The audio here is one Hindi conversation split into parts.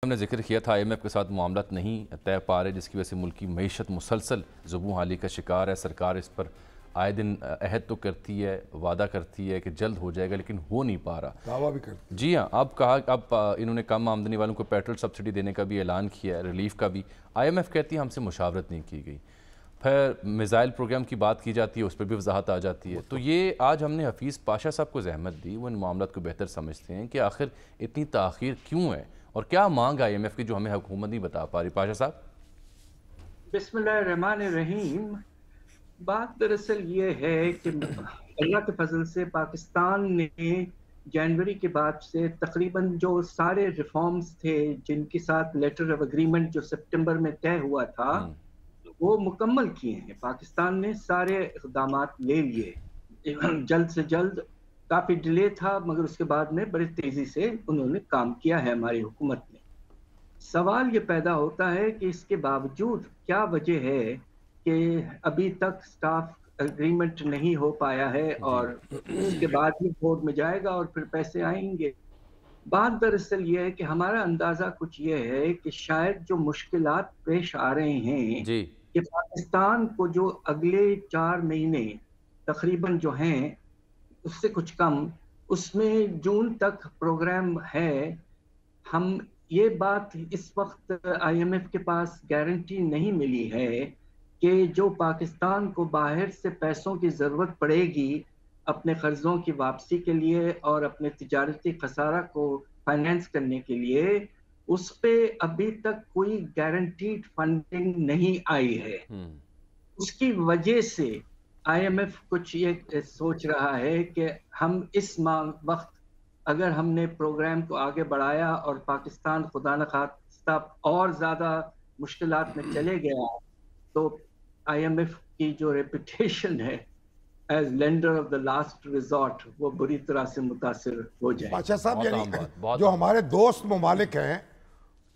हमने जिक्र किया था IMF के साथ मामलात नहीं तय पा रहे, जिसकी वजह से मुल्क की मईशत मुसलसल ज़ुबूं हाली का शिकार है। सरकार इस पर आए दिन अहद तो करती है, वादा करती है कि जल्द हो जाएगा, लेकिन हो नहीं पा रहा। दावा भी करती है। जी हाँ, अब कहा अब इन्होंने कम आमदनी वालों को पेट्रोल सब्सिडी देने का भी ऐलान किया है, रिलीफ का भी। IMF कहती है हमसे मुशावरत नहीं की गई। फिर मिज़ाइल प्रोग्राम की बात की जाती है, उस पर भी वजाहत आ जाती है। तो ये आज हमने हफीज़ पाशा साहब को जहमत दी, वो इन मामलों को बेहतर समझते हैं कि आखिर इतनी ताख़ीर क्यों है और क्या मांग IMF की जो हमें हुकूमत नहीं बता पा रही। पाशा साहब। बिस्मिल्लाहिर्रहमानिर्रहीम। बात दरअसल ये है कि अल्लाह के फजल से पाकिस्तान ने जनवरी के बाद से तकरीबन जो सारे रिफॉर्म्स थे जिनके साथ लेटर ऑफ एग्रीमेंट जो सितंबर में तय हुआ था वो मुकम्मल किए हैं। पाकिस्तान ने सारे इक़दाम ले लिए जल्द से जल्द। काफ़ी डिले था मगर उसके बाद में बड़ी तेज़ी से उन्होंने काम किया है हमारी हुकूमत ने। सवाल ये पैदा होता है कि इसके बावजूद क्या वजह है कि अभी तक स्टाफ एग्रीमेंट नहीं हो पाया है और उसके बाद ही बोर्ड में जाएगा और फिर पैसे आएंगे। बात दरअसल ये है कि हमारा अंदाज़ा कुछ ये है कि शायद जो मुश्किलात पेश आ रहे हैं जी। कि पाकिस्तान को जो अगले 4 महीने तकरीबन जो हैं उससे कुछ कम, उसमें जून तक प्रोग्राम है। हम ये बात इस वक्त IMF के पास गारंटी नहीं मिली है कि जो पाकिस्तान को बाहर से पैसों की ज़रूरत पड़ेगी अपने कर्ज़ों की वापसी के लिए और अपने तिजारती खसारा को फाइनेंस करने के लिए, उस पे अभी तक कोई गारंटीड फंडिंग नहीं आई है। उसकी वजह से IMF कुछ ये सोच रहा है कि हम इस वक्त अगर हमने प्रोग्राम को आगे बढ़ाया और पाकिस्तान खुदा न खास्ता और ज़्यादा मुश्किलात में चले गया तो IMF की जो रेपुटेशन है as lender of the last resort वो बुरी तरह से मुतासिर हो जाए। अच्छा साहब, यानी जो हमारे दोस्त ममालिक हैं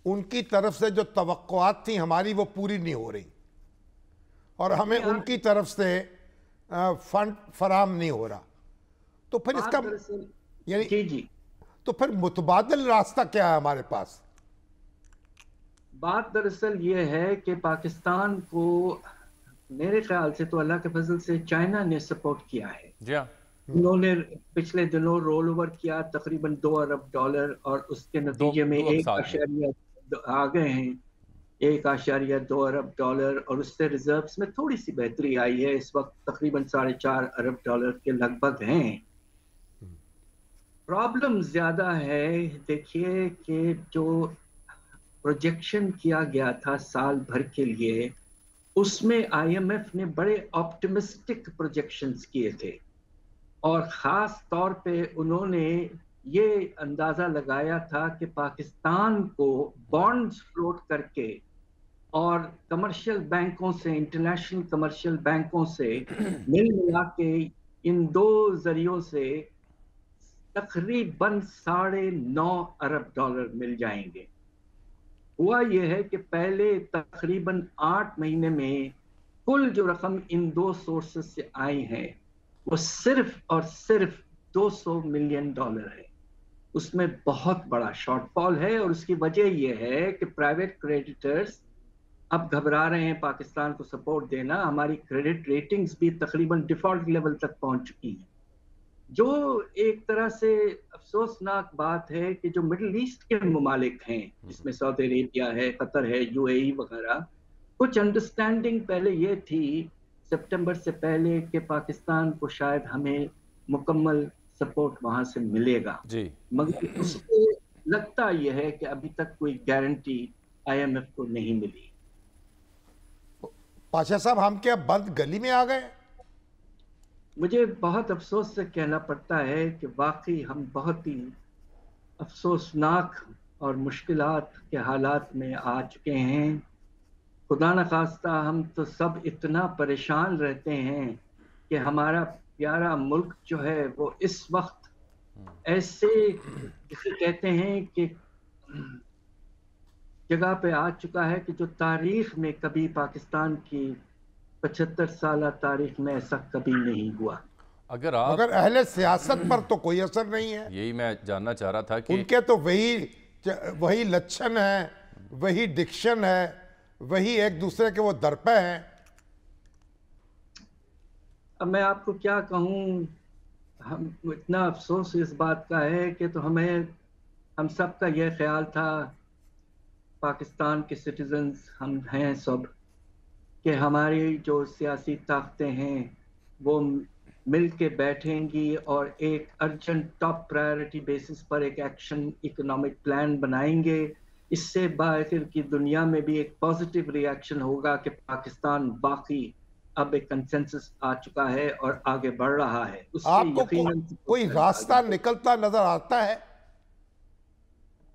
उनकी तरफ से जो तवक्कुआत थी हमारी वो पूरी नहीं हो रही और हमें उनकी तरफ से फंड फराम नहीं हो रहा, तो फिर इसका यानी जी तो फिर मुतबादिल रास्ता क्या है हमारे पास? बात दरअसल ये है कि पाकिस्तान को मेरे ख्याल से तो अल्लाह के फजल से चाइना ने सपोर्ट किया है। जी हाँ। उन्होंने पिछले दिनों रोल ओवर किया तकरीबन $2 अरब और उसके नतीजे में 1 आ गए हैं, 1.2 अरब और उससे रिजर्व्स में थोड़ी सी बेहतरी आई है। इस वक्त तकरीबन $4.5 अरब के लगभग हैं। प्रॉब्लम ज्यादा है, देखिए कि जो प्रोजेक्शन किया गया था साल भर के लिए उसमें IMF ने बड़े ऑप्टिमिस्टिक प्रोजेक्शंस किए थे और ख़ास तौर पे उन्होंने ये अंदाज़ा लगाया था कि पाकिस्तान को बॉन्ड्स फ्लोट करके और कमर्शियल बैंकों से, इंटरनेशनल कमर्शियल बैंकों से मिल मिला के इन दो जरियों से तकरीबन $9.5 अरब मिल जाएंगे। हुआ यह है कि पहले तकरीबन 8 महीने में कुल जो रकम इन दो सोर्सेस से आई है वो सिर्फ और सिर्फ $200 मिलियन है। उसमें बहुत बड़ा शॉर्टफॉल है और उसकी वजह यह है कि प्राइवेट क्रेडिटर्स अब घबरा रहे हैं पाकिस्तान को सपोर्ट देना। हमारी क्रेडिट रेटिंग्स भी तकरीबन डिफॉल्ट लेवल तक पहुंच चुकी हैं। जो एक तरह से अफसोसनाक बात है कि जो मिडिल ईस्ट के ममालिक हैं जिसमें सऊदी अरेबिया है, कतर है, UAE वगैरह, कुछ अंडरस्टैंडिंग पहले ये थी सितंबर से पहले कि पाकिस्तान को शायद हमें मुकम्मल सपोर्ट वहां से मिलेगा जी, मगर उससे लगता यह है कि अभी तक कोई गारंटी IMF को नहीं मिली। पाशा साहब, हम क्या बंद गली में आ गए? मुझे बहुत अफसोस से कहना पड़ता है कि वाकई हम बहुत ही अफसोसनाक और मुश्किलात के हालात में आ चुके हैं। खुदा न खास्ता हम तो सब इतना परेशान रहते हैं कि हमारा प्यारा मुल्क जो है वो इस वक्त ऐसे जिसे कहते हैं कि जगह पे आ चुका है कि जो तारीख में कभी पाकिस्तान की 75 साल तारीख में ऐसा कभी नहीं हुआ। मगर अहले सियासत पर तो कोई असर नहीं है। यही मैं जानना चाह रहा था कि उनके तो वही वही लक्षण है, वही डिक्शन है, वही एक दूसरे के वो दरपे हैं। अब मैं आपको क्या कहूँ, हम इतना अफसोस इस बात का है कि तो हम सब का यह ख्याल था, पाकिस्तान के सिटीजन्स हम हैं सब, कि हमारी जो सियासी ताकतें हैं वो मिल के बैठेंगी और एक अर्जेंट टॉप प्रायोरिटी बेसिस पर एक एक्शन इकोनॉमिक प्लान बनाएंगे। इससे बाहर की दुनिया में भी एक पॉजिटिव रिएक्शन होगा कि पाकिस्तान बाकी अब एक कंसेंसस आ चुका है और आगे बढ़ रहा है। आपको कोई रास्ता निकलता नजर आता है?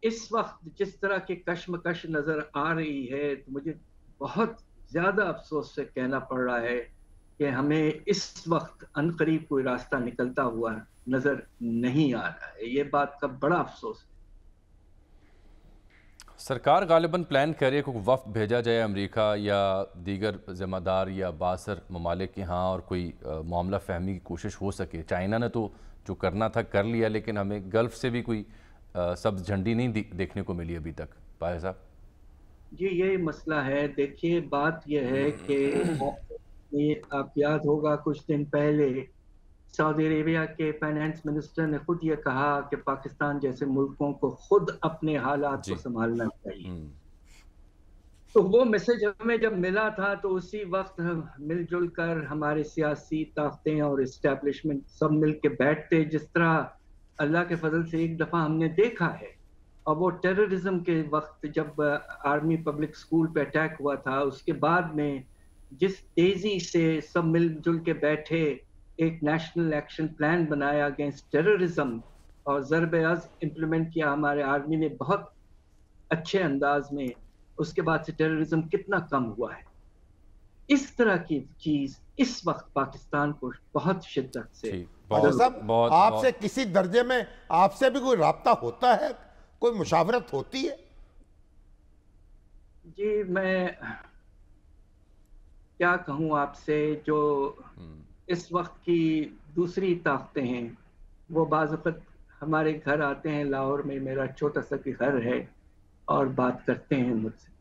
इस वक्त जिस तरह की कश्मकश नजर आ रही है तो मुझे बहुत ज्यादा अफसोस से कहना पड़ रहा है कि हमें इस वक्त अनकरीब कोई रास्ता निकलता हुआ नजर नहीं आ रहा है। ये बात का बड़ा अफसोस है। सरकार गालिबन प्लान कर रही है कि वफ्द भेजा जाए अमेरिका या दीगर ज़िम्मेदार या बासर ममालिक के यहाँ और कोई मामला फहमी की कोशिश हो सके। चाइना ने तो जो करना था कर लिया, लेकिन हमें गल्फ़ से भी कोई सब्ज़ झंडी नहीं देखने को मिली अभी तक। पाया साहब जी, ये मसला है। देखिए, बात यह है कि आप याद होगा कुछ दिन पहले सऊदी अरेबिया के फाइनेंस मिनिस्टर ने खुद ये कहा कि पाकिस्तान जैसे मुल्कों को खुद अपने हालात को संभालना चाहिए। तो वो मैसेज हमें जब मिला था तो उसी वक्त मिलजुल कर हमारे सियासी ताकतें और इस्टेब्लिशमेंट सब मिल के बैठते, जिस तरह अल्लाह के फजल से एक दफ़ा हमने देखा है। और वो टेररिज्म के वक्त जब आर्मी पब्लिक स्कूल पे अटैक हुआ था, उसके बाद में जिस तेजी से सब मिलजुल के बैठे, एक नेशनल एक्शन प्लान बनाया अगेंस्ट टेररिज्म और ज़रब-ए-अज़ इम्प्लीमेंट किया हमारे आर्मी ने बहुत अच्छे अंदाज में। उसके बाद से टेररिज्म कितना कम हुआ है। इस तरह की चीज इस वक्त पाकिस्तान को बहुत शिद्दत से आपसे किसी दर्जे में आपसे भी कोई राब्ता होता है, कोई मुशावरत होती है? जी, मैं क्या कहूँ आपसे, जो इस वक्त की दूसरी ताकतें हैं वो बाज़ वक़्त हमारे घर आते हैं। लाहौर में मेरा छोटा सा घर है और बात करते हैं मुझसे।